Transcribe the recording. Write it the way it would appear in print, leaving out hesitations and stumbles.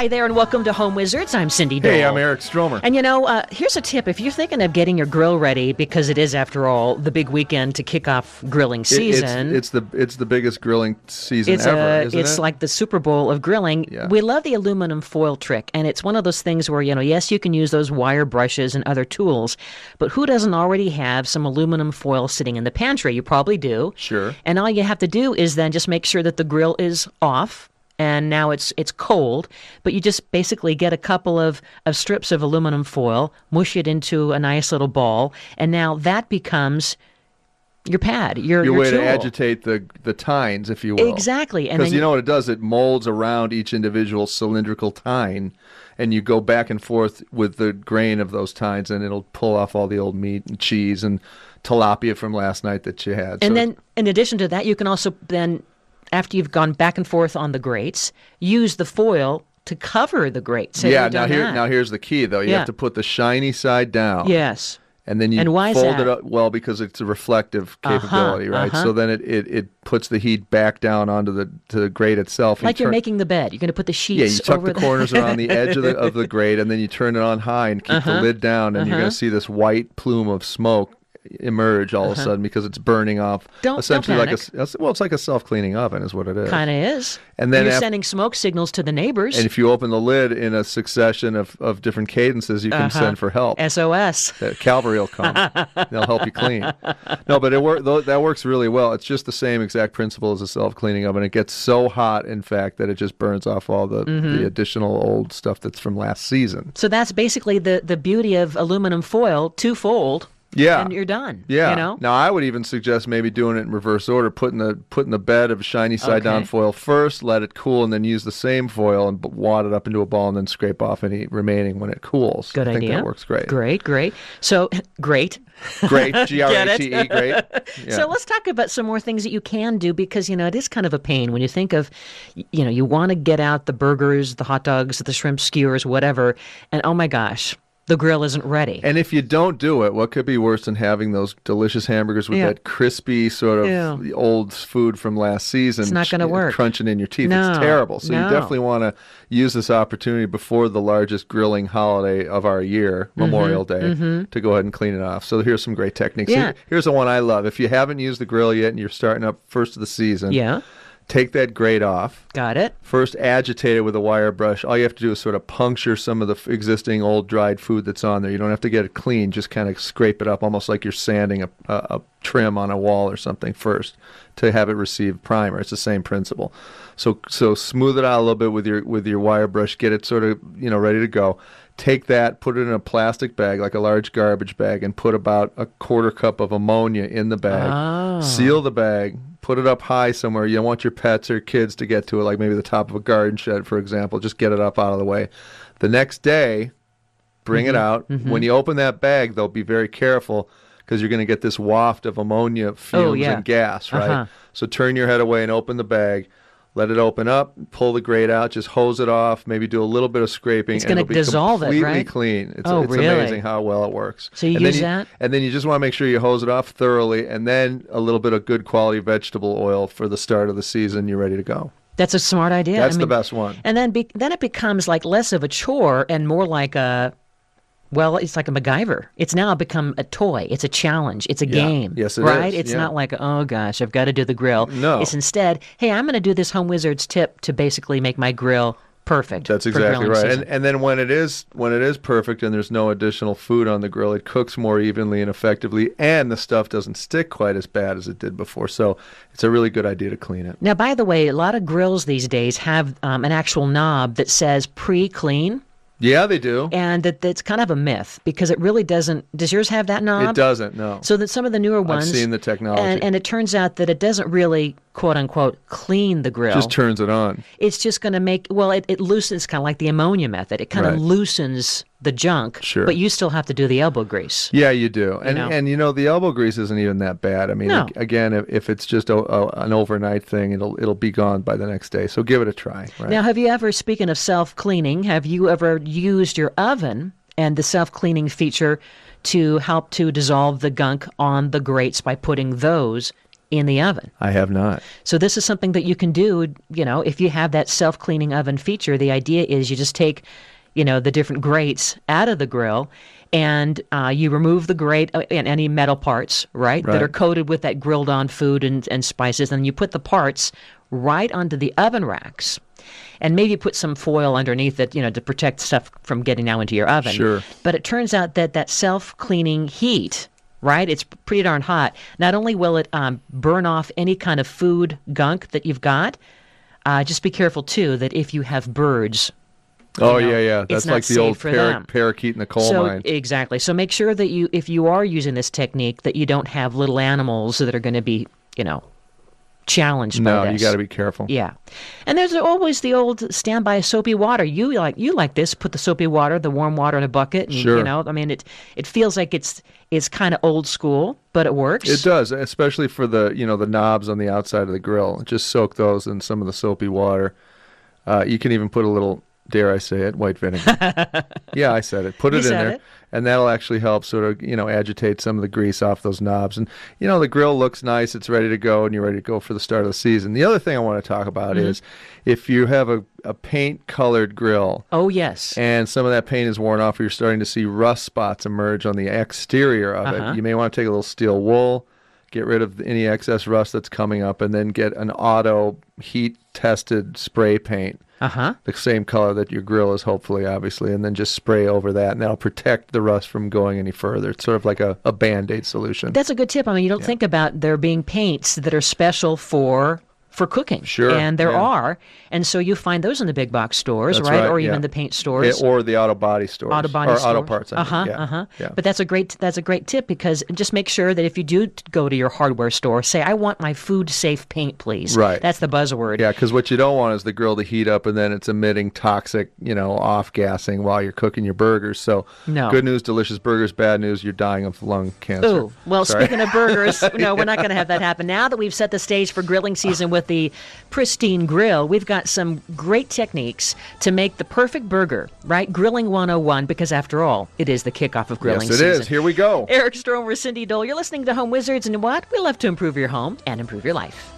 Hi there, and welcome to Home Wizards. I'm Cindy Dole. Hey, I'm Eric Stromer. And here's a tip. If you're thinking of getting your grill ready, because it is, after all, the big weekend to kick off grilling season. It's the biggest grilling season ever, isn't it? It's like the Super Bowl of grilling. Yeah. We love the aluminum foil trick, and it's one of those things where, yes, you can use those wire brushes and other tools, but who doesn't already have some aluminum foil sitting in the pantry? You probably do. Sure. And all you have to do is then just make sure that the grill is off. And now it's cold, but you just basically get a couple of strips of aluminum foil, mush it into a nice little ball, and now that becomes your pad, your way tool. to agitate the tines, if you will. Exactly. Because you know what it does? It molds around each individual cylindrical tine, and you go back and forth with the grain of those tines, and it'll pull off all the old meat and cheese and tilapia from last night that you had. And then, in addition to that, you can also then, after you've gone back and forth on the grates, use the foil to cover the grates. Now here's the key, though. You have to put the shiny side down. Yes. And then you fold it up. Well, because it's a reflective capability, right? So then it puts the heat back down onto the grate itself. Like you're making the bed. You're going to put the sheets you tuck the corners around the edge of the grate, and then you turn it on high and keep the lid down, and you're going to see this white plume of smoke emerge all of a sudden because it's burning off. Essentially, it's like a self-cleaning oven is what it is. Kind of is. And then you're sending smoke signals to the neighbors. And if you open the lid in a succession of different cadences, you can send for help. SOS. The cavalry will come. They'll help you clean. No, but that works really well. It's just the same exact principle as a self-cleaning oven. It gets so hot, in fact, that it just burns off all the additional old stuff that's from last season. So that's basically the beauty of aluminum foil, twofold. Yeah, and you're done. Yeah. Now I would even suggest maybe doing it in reverse order, putting the bed of shiny side down foil first, let it cool, and then use the same foil and wad it up into a ball, and then scrape off any remaining when it cools. Good idea. I think that works great. Great. So great. Great. G-R-A-T-E. Great. Yeah. So let's talk about some more things that you can do, because it is kind of a pain when you think of you want to get out the burgers, the hot dogs, the shrimp skewers, whatever, and oh my gosh, the grill isn't ready. And if you don't do it, what could be worse than having those delicious hamburgers with that crispy sort of old food from last season? It's not going to work. Crunching in your teeth. No, it's terrible. So no. you definitely want to use this opportunity before the largest grilling holiday of our year, Memorial Day, to go ahead and clean it off. So here's some great techniques. Yeah. Here's the one I love. If you haven't used the grill yet and you're starting up first of the season, take that grate off. Got it. First, agitate it with a wire brush. All you have to do is sort of puncture some of the existing old dried food that's on there. You don't have to get it clean. Just kind of scrape it up, almost like you're sanding a trim on a wall or something first to have it receive primer. It's the same principle. So smooth it out a little bit with your wire brush. Get it sort of ready to go. Take that, put it in a plastic bag, like a large garbage bag, and put about a quarter cup of ammonia in the bag. Seal the bag. Put it up high somewhere. You don't want your pets or kids to get to it, like maybe the top of a garden shed, for example. Just get it up out of the way. The next day, bring it out. When you open that bag, though, be very careful, because you're going to get this waft of ammonia fumes and gas, right? So turn your head away and open the bag. Let it open up, pull the grate out, just hose it off, maybe do a little bit of scraping. It's going to dissolve it, right? Completely clean. It's really? amazing how well it works. So you use that? And then you just want to make sure you hose it off thoroughly, and then a little bit of good quality vegetable oil for the start of the season. You're ready to go. That's a smart idea. That's the best one. And then it becomes like less of a chore and more like it's like a MacGyver. It's now become a toy. It's a challenge. It's a game. Yes, it is. Right? It's not like, oh gosh, I've got to do the grill. No. It's instead, hey, I'm going to do this Home Wizards tip to basically make my grill perfect. That's exactly right. And then when it is perfect and there's no additional food on the grill, it cooks more evenly and effectively, and the stuff doesn't stick quite as bad as it did before. So it's a really good idea to clean it. Now, by the way, a lot of grills these days have an actual knob that says pre-clean. Yeah, they do. And that's kind of a myth, because it really doesn't. Does yours have that knob? It doesn't, no. So that some of the newer ones. I've seen the technology. And it turns out that it doesn't really, quote unquote, clean the grill. Just turns it on. It's just going to make, it loosens, kind of like the ammonia method. It kind of loosens the junk, but you still have to do the elbow grease. Yeah, you do. And the elbow grease isn't even that bad. I mean, again, if it's just an overnight thing, it'll be gone by the next day. So give it a try. Right? Now, have you ever, speaking of self-cleaning, have you ever used your oven and the self-cleaning feature to help to dissolve the gunk on the grates by putting those in the oven. I have not. So this is something that you can do, if you have that self-cleaning oven feature. The idea is you just take, the different grates out of the grill, and you remove the grate and any metal parts, right, that are coated with that grilled on food and spices, and you put the parts right onto the oven racks. And maybe put some foil underneath it, to protect stuff from getting now into your oven. Sure. But it turns out that self-cleaning heat, right, it's pretty darn hot. Not only will it burn off any kind of food gunk that you've got, just be careful, too, that if you have birds, yeah. it's That's not like the safe old for them. parakeet in the coal mine. Exactly. So make sure that if you are using this technique, that you don't have little animals that are going to be, challenged by this. No, you got to be careful. Yeah. And there's always the old standby soapy water. You like this, put the soapy water, the warm water in a bucket. And, sure. It feels like it's kind of old school, but it works. It does, especially for the, the knobs on the outside of the grill. Just soak those in some of the soapy water. You can even put a little, dare I say it, white vinegar. Yeah, I said it. Put it in there. And that'll actually help sort of, agitate some of the grease off those knobs. And, the grill looks nice. It's ready to go, and you're ready to go for the start of the season. The other thing I want to talk about is if you have a paint-colored grill. Oh, yes. And some of that paint is worn off, or you're starting to see rust spots emerge on the exterior of it. You may want to take a little steel wool, get rid of any excess rust that's coming up, and then get an auto heat-tested spray paint. The same color that your grill is, hopefully, obviously, and then just spray over that, and that'll protect the rust from going any further. It's sort of like a Band-Aid solution. That's a good tip. You don't think about there being paints that are special for cooking. Sure. And there are. And so you find those in the big box stores, right? Or even the paint stores. Or the auto body stores. Auto parts. Yeah. But that's a great tip, because just make sure that if you do go to your hardware store, say, I want my food safe paint, please. Right. That's the buzzword. Yeah, because what you don't want is the grill to heat up and then it's emitting toxic, off-gassing while you're cooking your burgers. So good news, delicious burgers. Bad news, you're dying of lung cancer. Ooh, well, speaking of burgers, no, we're not going to have that happen. Now that we've set the stage for grilling season with the pristine grill, we've got some great techniques to make the perfect burger, right? Grilling 101, because after all, it is the kickoff of grilling season. Yes, it is. Here we go. Eric Stromer, Cindy Dole. You're listening to Home Wizards, and what? We love to improve your home and improve your life.